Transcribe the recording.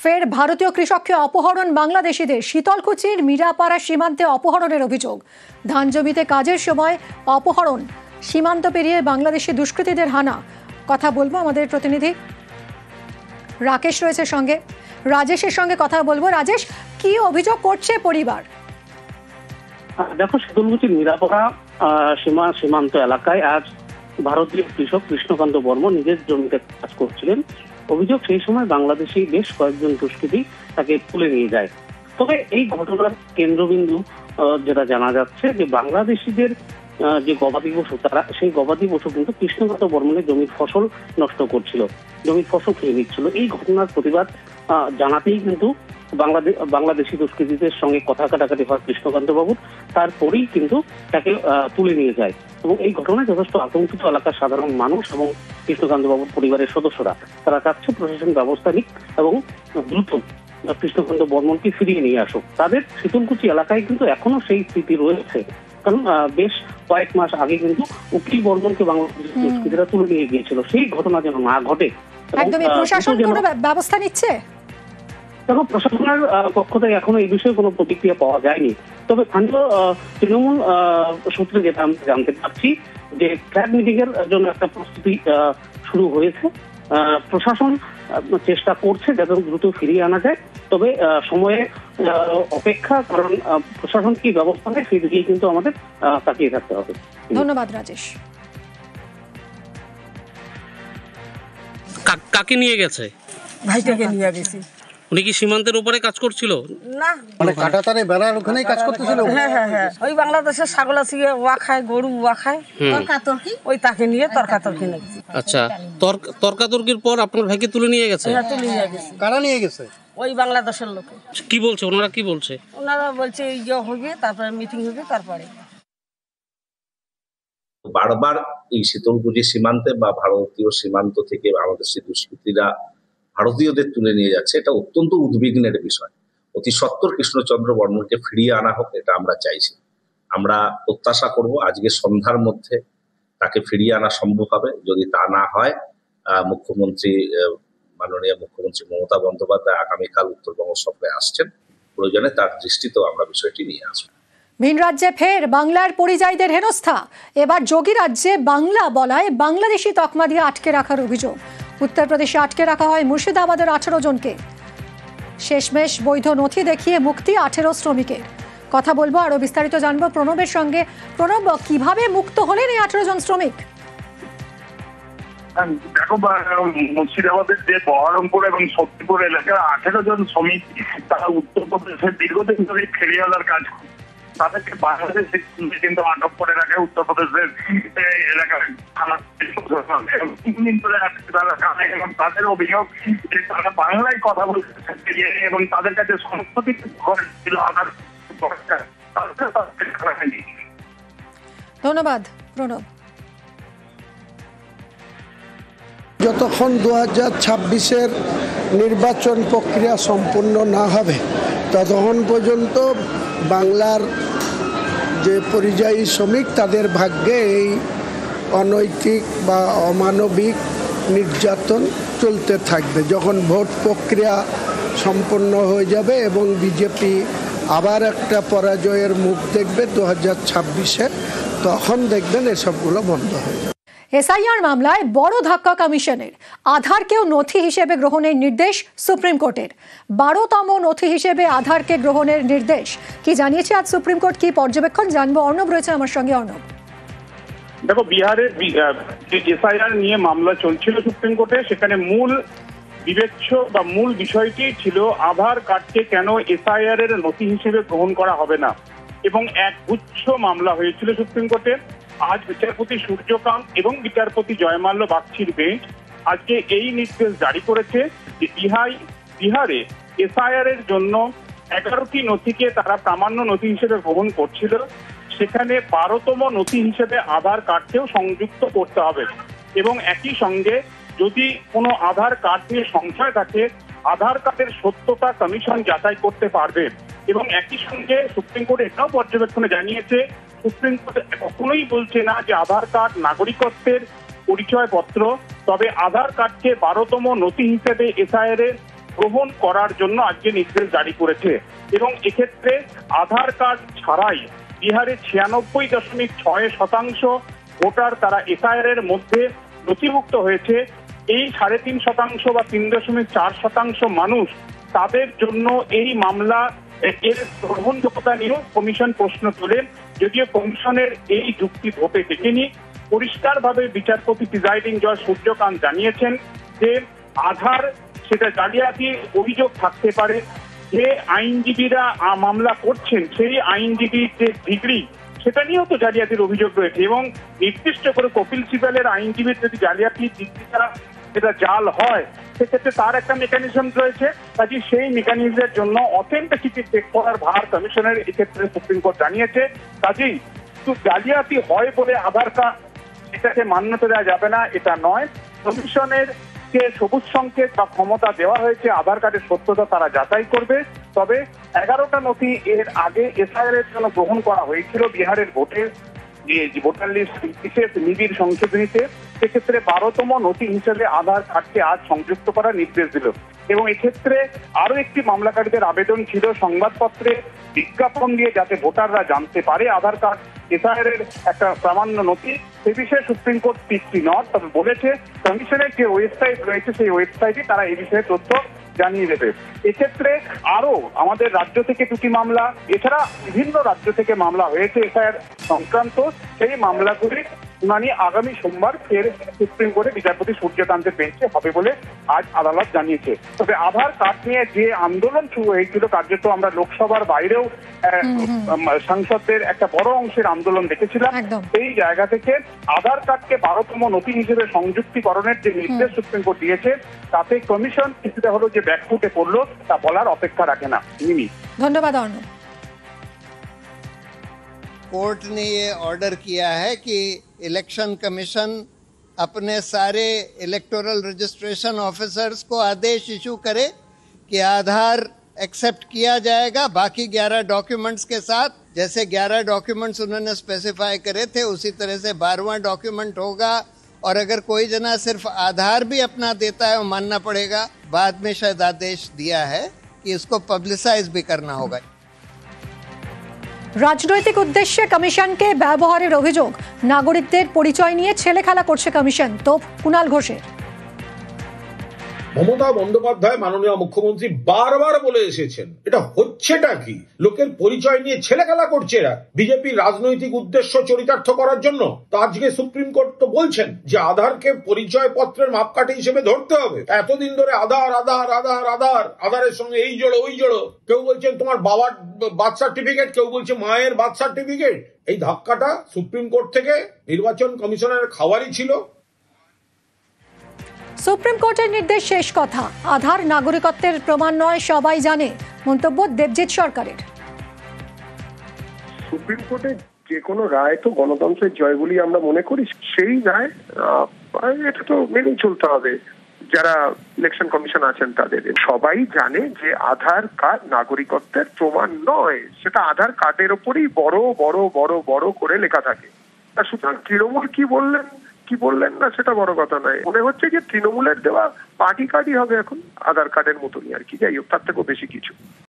ফের ভারতীয় কৃষককে অপহরণ বাংলাদেশিদের। শীতলকুচির মিরাপাড়া সীমান্তে অপহরণের অভিযোগ। ধান জমিতে কাজের সময় অপহরণ, সীমান্ত পেরিয়ে বাংলাদেশি দুষ্কৃতীদের হানা। কথা বলবো আমাদের প্রতিনিধি রাকেশ রয়েছে সঙ্গে, রাজেশের সঙ্গে কথা বলবো। রাজেশ, কি অভিযোগ করছে পরিবার? দেখো, শীতলকুচির মিরাপাড়া সীমান্ত এলাকায় আজ ভারতীয় কৃষক কৃষ্ণকান্ত বর্মন নিজের জমিতে কাজ করছিলেন। অভিযোগ, সেই সময় বাংলাদেশি বেশ কয়েকজন দুষ্কৃতী তাকে তুলে নিয়ে যায়। তবে এই ঘটনার কেন্দ্রবিন্দু যেটা জানা যাচ্ছে যে বাংলাদেশিদের যে গবাদি পশু, তারা সেই গবাদি পশু কিন্তু কৃষ্ণকান্ত বর্মনের জমির ফসল নষ্ট করছিল, জমির ফসল খেয়ে নিচ্ছিল। এই ঘটনার প্রতিবাদ জানাতেই কিন্তু বাংলাদেশি দুষ্কৃতীদের সঙ্গে কথা কাটাকাটি হয় কৃষ্ণকান্ত বাবুর। তারপরেই কিন্তু তাকে তুলে নিয়ে যায় এবং এই ঘটনায় যথেষ্ট আতঙ্কিত এলাকার সাধারণ মানুষ এবং কৃষ্ণকান্ত বাবুর পরিবারের সদস্যরা। তারা চাচ্ছে প্রশাসন ব্যবস্থা নিক এবং দ্রুত কৃষ্ণকান্ত বর্মনকে ফিরিয়ে নিয়ে আসুক। তাদের শীতলকুচি এলাকায় কিন্তু এখনো সেই স্মৃতি রয়েছে, কারণ বেশ কয়েক মাস আগে কিন্তু উকিল বর্মনকে বাংলাদেশের দুষ্কৃতীরা তুলে নিয়ে গিয়েছিল। সেই ঘটনা যেন না ঘটে। একদমই, প্রশাসন কোনো ব্যবস্থা নিচ্ছে? দেখো, প্রশাসনের পক্ষ থেকে এখনো এই বিষয়ে কোনো প্রতিক্রিয়া পাওয়া যায়নি। তবে স্থানীয় তৃণমূল সূত্রে যেটা আমি জানতে পারছি যে ফ্ল্যাগ মিটিং এর জন্য একটা প্রস্তুতি শুরু হয়েছে। প্রশাসন চেষ্টা করছে যাতে দ্রুত ফিরিয়ে আনা যায়। তবে সময়ে অপেক্ষা, কারণ প্রশাসন কি ব্যবস্থা নেয় সেই দিকেই কিন্তু আমাদের তাকিয়ে থাকতে হবে। ধন্যবাদ রাজেশ। কাকে নিয়ে গেছে? ভাইটাকে নিয়ে গেছি। উনি কি সীমান্তের উপরে কাজ করছিল? না, মানে কাটাতারে বেড়ার ওখানেই কাজ করতেছিল। হ্যাঁ হ্যাঁ হ্যাঁ, ওই বাংলাদেশের ছাগল আছে, ওয়া খায়, গরু ওয়া খায়, তর্কাতর্কি, ওই তাকে নিয়ে তর্কাতর্কি নাকি। আচ্ছা, তর্কাতর্কির পর আপনার ভাইকে তুলে নিয়ে গেছে? হ্যাঁ, তুলে নিয়ে গেছে। কারা নিয়ে গেছে? ওই বাংলাদেশের লোক। কি বলছে ওনারা? কি বলছে ওনারা? বলছে ইয়ে হবে, তারপরে মিটিং হবে, তারপরে। বারবার এই শীতলকুচি সীমান্তে বা ভারতীয় সীমান্ত থেকে বাংলাদেশি দুষ্কৃতীরা ভারতীয়দের তুলে নিয়ে যাচ্ছে, এটা অত্যন্ত উদ্বিগ্নের বিষয়। অতি সত্বর কৃষ্ণচন্দ্র বর্মনকে ফিরিয়ে আনা হোক, এটা আমরা চাইছি। আমরা প্রত্যাশা করব আজকে সন্ধ্যার মধ্যে তাকে ফিরিয়ে আনা সম্ভব হবে। যদি তা না হয়, মাননীয় মুখ্যমন্ত্রী মমতা বন্দ্যোপাধ্যায় আগামীকাল উত্তরবঙ্গ সফরে আসছেন, প্রয়োজনে তার দৃষ্টিতেও আমরা বিষয়টি নিয়ে আসবো। ভিন রাজ্যে ফের বাংলার পরিযায়ীদের হেনস্থা। এবার যোগী রাজ্যে বাংলা বলায় বাংলাদেশি তকমা দিয়ে আটকে রাখার অভিযোগ। উত্তরপ্রদেশে আটকে রাখা হয় মুর্শিদাবাদের 18 জনকে। শেষমেশ বৈধ নথি দেখিয়ে মুক্তি 18 শ্রমিকের। কথা বলবো, আরো বিস্তারিত জানবো প্রণবের সঙ্গে। প্রণব, কিভাবে মুক্ত হলেন এই 18 জন শ্রমিক? দেখো, মুর্শিদাবাদের যে বহরমপুর এবং শক্তিপুর এলাকার 18 জন শ্রমিক, তারা উত্তরপ্রদেশের দীর্ঘদিন ধরে ফেরিওয়ালার কাজ করে। তাদেরকে বাংলাদেশে কিন্তু আটক করে রাখে উত্তরপ্রদেশের এলাকায়। এবং তাদের অভিযোগ যে তারা বাংলায় কথা বলতে এবং তাদের কাছে সংস্কৃতি ছিল। ধন্যবাদ প্রণব। যতক্ষণ 2026-এর নির্বাচন প্রক্রিয়া সম্পূর্ণ না হবে ততক্ষণ পর্যন্ত বাংলার যে পরিযায়ী শ্রমিক, তাদের ভাগ্যে এই অনৈতিক বা অমানবিক নির্যাতন চলতে থাকবে। যখন ভোট প্রক্রিয়া সম্পন্ন হয়ে যাবে এবং বিজেপি আবার একটা পরাজয়ের মুখ দেখবে 2026-এ, তখন দেখবেন এসবগুলো বন্ধ হয়ে যাবে। এসআইআর মামলায় বড় ধাক্কা কমিশনের। আধারকেও নথি হিসেবে গ্রহণের নির্দেশ সুপ্রিম কোর্টের। 12তম নথি হিসেবে আধারকে গ্রহণের নির্দেশ। কি জানিয়েছে আজ সুপ্রিম কোর্ট, কি পর্যবেক্ষণ জানবো? অর্ণব রয়েছে আমার সঙ্গে। অর্ণব, দেখো, বিহারের যে এসআইআর নিয়ে মামলা চলছিল সুপ্রিম কোর্টে, সেখানে মূল বিবেচ্য বা মূল বিষয়টি ছিল আধার কার্ডকে কেন এসআইআর এর নথি হিসেবে গ্রহণ করা হবে না, এবং এক গুচ্ছ মামলা হয়েছিল সুপ্রিম কোর্টে। আজ বিচারপতি সূর্যকান্ত এবং বিচারপতি জয়মাল্য বাগচির বেঞ্চ আজকে এই নির্দেশ জারি করেছে যে বিহারে এসআইআর এর জন্য 11টি নথিকে তারা প্রামাণ্য নথি হিসেবে গ্রহণ করছিল, সেখানে 12তম নথি হিসেবে আধার কার্ডকেও সংযুক্ত করতে হবে। এবং একই সঙ্গে যদি কোনো আধার কার্ড নিয়ে সংশয় থাকে, আধার কার্ডের সত্যতা কমিশন যাচাই করতে পারবে। এবং একই সঙ্গে সুপ্রিম কোর্ট এটাও পর্যবেক্ষণে জানিয়েছে, সুপ্রিম কোর্ট কখনোই বলছে না যে আধার কার্ড নাগরিকত্বের পরিচয়পত্র, তবে আধার কার্ডকে 12তম নথি হিসেবে এসআইআর এর গ্রহণ করার জন্য আজকে নির্দেশ জারি করেছে। এবং এক্ষেত্রে আধার কার্ড ছাড়াই বিহারে 96.6% ভোটার তারা এসআইআর এর মধ্যে নথিভুক্ত হয়েছে। এই 3.5% বা 3.4% মানুষ, তাদের জন্য এই মামলা এর গ্রহণযোগ্যতা নিয়েও কমিশন প্রশ্ন তোলেন। যদিও কমিশনের এই যুক্তি ভোটে টেকেনি। পরিষ্কারভাবে বিচারপতি প্রিজাইডিং জজ সূর্যকান্ত জানিয়েছেন যে আধার সেটা জালিয়াতি অভিযোগ থাকতে পারে। যে আইনজীবীরা মামলা করছেন সেই আইনজীবীর যে ডিগ্রি সেটা নিয়েও তো জালিয়াতির অভিযোগ রয়েছে, এবং নির্দিষ্ট করে কপিল সিবালের আইনজীবীর যদি জালিয়াতি ডিগ্রি দ্বারা সেটা জাল হয় সেক্ষেত্রে তার একটা মেকানিজম রয়েছে। কাজে সেই মেকানিজমের জন্য অথেন্টিসিটি চেক করার ভার কমিশনের এক্ষেত্রে সুপ্রিম কোর্ট জানিয়েছে। কাজেই শুধু জালিয়াতি হয় বলে আধার কার্ড এটাকে মান্যতা দেওয়া যাবে না এটা নয়। কমিশনের যে সবুজ সংকেত বা ক্ষমতা দেওয়া হয়েছে আধার কার্ডের সত্যতা তারা যাচাই করবে। তবে 11টা নথি এর আগে এসআইআর এর জন্য গ্রহণ করা হয়েছিল বিহারের ভোটের যে ভোটার লিস্ট বিশেষ নিবিড় সংশোধনীতে। সেক্ষেত্রে 12তম নথি হিসেবে আধার কার্ডকে আজ সংযুক্ত করার নির্দেশ দিল। এবং এক্ষেত্রে আরো একটি মামলাকারীদের আবেদন ছিল সংবাদপত্রে বিজ্ঞাপন দিয়ে যাতে ভোটাররা জানতে পারে আধার কার্ড এসআইআর এর একটা প্রামাণ্য নথি। সে বিষয়ে সুপ্রিম কোর্ট তৃপ্তি নয়, তবে বলেছে কমিশনের যে ওয়েবসাইট রয়েছে সেই ওয়েবসাইটে তারা এই বিষয়ে তথ্য জানিয়ে দেবে। এক্ষেত্রে আরো আমাদের রাজ্য থেকে 2টি মামলা, এছাড়া বিভিন্ন রাজ্য থেকে মামলা হয়েছে এসআইআর সংক্রান্ত। সেই মামলাগুলি শুনানি আগামী সোমবার ফের সুপ্রিম কোর্টে বিচারপতি সূর্যকান্তের বেঞ্চে হবে বলে আজ আদালত জানিয়েছে। তবে আধার কার্ড নিয়ে যে আন্দোলন শুরু হয়েছিল কার্যত আমরা লোকসভার বাইরেও সাংসদদের একটা বড় অংশের আন্দোলন দেখেছিলাম। এই জায়গা থেকে আধার কার্ডকে 12তম নথি হিসেবে সংযুক্তিকরণের যে নির্দেশ সুপ্রিম কোর্ট দিয়েছে তাতে কমিশন কিছুটা হলো যে ব্যাকফুটে পড়লো তা বলার অপেক্ষা রাখে না। মিমি, ধন্যবাদ অর্ণব। कोर्ट ने ये ऑर्डर किया है कि इलेक्शन कमीशन अपने सारे इलेक्टोरल रजिस्ट्रेशन ऑफिसर्स को आदेश इशू करे कि आधार एक्सेप्ट किया जाएगा बाकी 11 डॉक्यूमेंट्स के साथ। जैसे 11 डॉक्यूमेंट्स उन्होंने स्पेसिफाई करे थे उसी तरह से 12वां डॉक्यूमेंट होगा। और अगर कोई जना सिर्फ आधार भी अपना देता है वो मानना पड़ेगा। बाद में शायद आदेश दिया है कि इसको पब्लिसाइज भी करना होगा। রাজনৈতিক উদ্দেশ্যে কমিশনকে ব্যবহারের অভিযোগ, নাগরিকদের পরিচয় নিয়ে ছেলেখেলা করছে কমিশন, তো কুণাল ঘোষের। মমতা বন্দ্যোপাধ্যায় মাননীয় মুখ্যমন্ত্রী বারবার বলে এসেছেন এটা হচ্ছেটা কি, লোকের পরিচয় নিয়ে ছেলেখেলা করছে এরা বিজেপির রাজনৈতিক উদ্দেশ্য চরিতার্থ করার জন্য। তো আজকে সুপ্রিম কোর্ট তো বলছেন যে আধারকে পরিচয় পত্রের মাপকাঠি হিসেবে ধরতে হবে। এতদিন ধরে আধার আধার আধার আধার আধারের সঙ্গে এই জড়ো ওই জড়ো, কেউ বলছেন তোমার বাবার বার্থ সার্টিফিকেট, কেউ বলছে মায়ের বার্থ সার্টিফিকেট। এই ধাক্কাটা সুপ্রিম কোর্ট থেকে নির্বাচন কমিশনের খাওয়ারই ছিল। সুপ্রিম কোর্টের নির্দেশ শেষ কথা, আধার নাগরিকত্বের প্রমাণ নয় সবাই জানে, মন্তব্য দেবজিৎ সরকারের। সুপ্রিম কোর্টের যে কোনো রায় তো গণতন্ত্রের জয় বলি আমরা মনে করি। সেই রায় এটা তো মেনেই চলতে হবে। যারা ইলেকশন কমিশন আছেন তাদের সবাই জানে যে আধার কার্ড নাগরিকত্বের প্রমাণ নয়, সেটা আধার কার্ডের ওপরই বড় বড় বড় বড় করে লেখা থাকে। সুতরাং তৃণমূল কি বললেন না সেটা বড় কথা নয়। মনে হচ্ছে যে তৃণমূলের দেওয়া পার্টি কার্ডই হবে এখন আধার কার্ডের মতনই আর কি। যাই হোক, তার থেকেও বেশি কিছু।